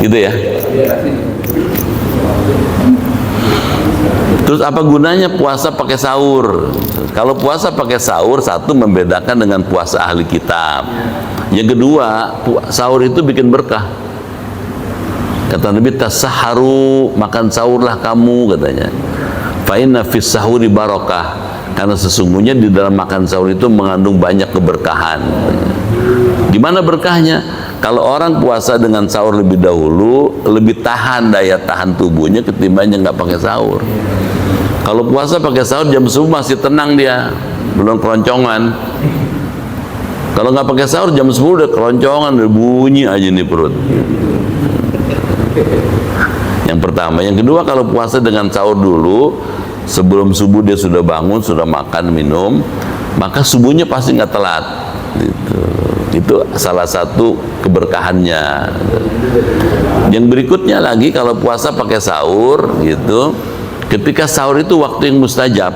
A: Gitu ya. Terus apa gunanya puasa pakai sahur? Kalau puasa pakai sahur, satu membedakan dengan puasa ahli kitab. Yang kedua, sahur itu bikin berkah. Kata Nabi, tasaharu, makan sahurlah kamu, katanya. Fa inna fis sahuri barakah, karena sesungguhnya di dalam makan sahur itu mengandung banyak keberkahan. Gimana berkahnya? Kalau orang puasa dengan sahur lebih dahulu, lebih tahan daya tahan tubuhnya ketimbang yang nggak pakai sahur. Kalau puasa pakai sahur jam subuh masih tenang dia, belum keroncongan. Kalau nggak pakai sahur jam 10 udah keroncongan, udah bunyi aja nih perut. Yang pertama. Yang kedua, kalau puasa dengan sahur dulu, sebelum subuh dia sudah bangun, sudah makan, minum, maka subuhnya pasti nggak telat gitu. Itu salah satu keberkahannya. Yang berikutnya lagi, kalau puasa pakai sahur gitu, ketika sahur itu waktu yang mustajab.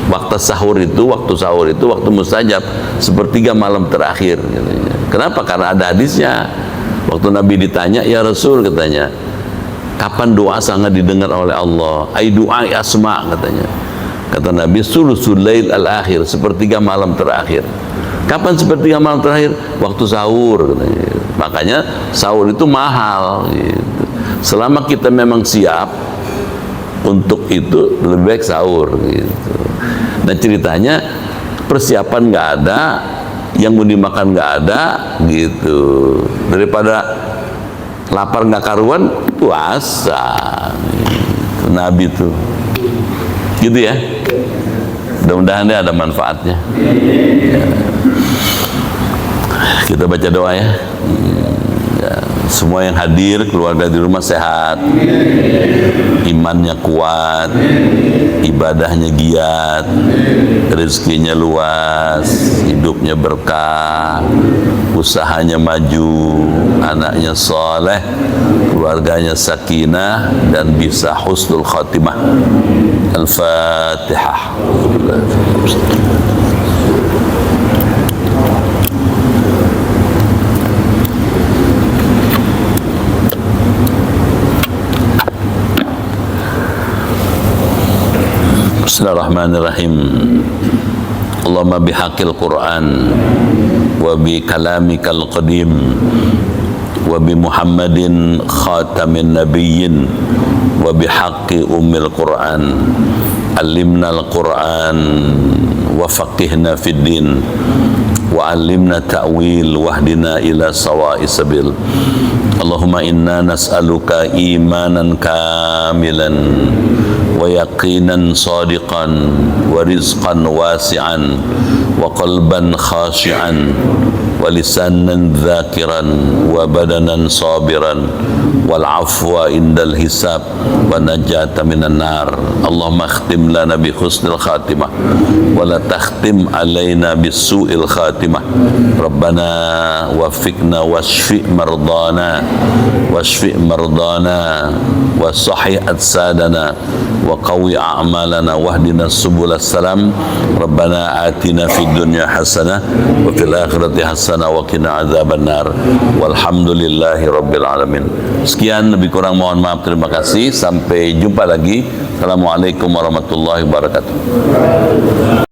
A: Waktu sahur itu waktu mustajab, sepertiga malam terakhir katanya. Kenapa? Karena ada hadisnya. Waktu Nabi ditanya, ya Rasul, katanya, kapan doa sangat didengar oleh Allah? Ai doa asma, katanya. Kata Nabi, sulusul lail al-akhir, sepertiga malam terakhir. Kapan sepertiga malam terakhir? Waktu sahur, katanya. Makanya sahur itu mahal gitu. Selama kita memang siap untuk itu, lebih baik sahur gitu. Nah ceritanya, persiapan nggak ada, yang mau dimakan nggak ada gitu. Daripada lapar nggak karuan, puasa gitu. Nabi tuh gitu ya. Mudah-mudahan dia ada manfaatnya ya. Kita baca doa ya. Semua yang hadir, keluarga di rumah sehat, imannya kuat, ibadahnya giat, rezekinya luas, hidupnya berkah, usahanya maju, anaknya soleh, keluarganya sakinah, dan bisa husnul khatimah. Al-Fatihah. Bismillahirrahmanirrahim. Allahumma bihaqqil Qur'an wa bi kalamikal qadim wa bi Muhammadin khatamin nabiyyin wa bi haqqi ummil Qur'an allimna al-Qur'an wa faqihna fid din wa allimna ta'wil wahdina ila sawa'is sabil. Allahumma inna nas'aluka imanan kamilan wa yaqinan sadiqan wa rizqan wasi'an wa qalban khashi'an wa lisanan dhakiran wa badanan sabiran wal afwa indal hisab wa najata minan nar. Allahumma akhtim lana bi husnil khatimah wa la takhtim alaina bis su'il khatimah. Rabbana wafiqna washfi mardana wa sahih ajsadana wa qawi a'malana wahdina subul salam. Rabbana atina fid dunya hasanah wa fil akhirati hasanah wa qina adzaban nar. Walhamdulillahi rabbil alamin. Sekian, lebih kurang mohon maaf, terima kasih. Sampai jumpa lagi. Assalamualaikum warahmatullahi wabarakatuh.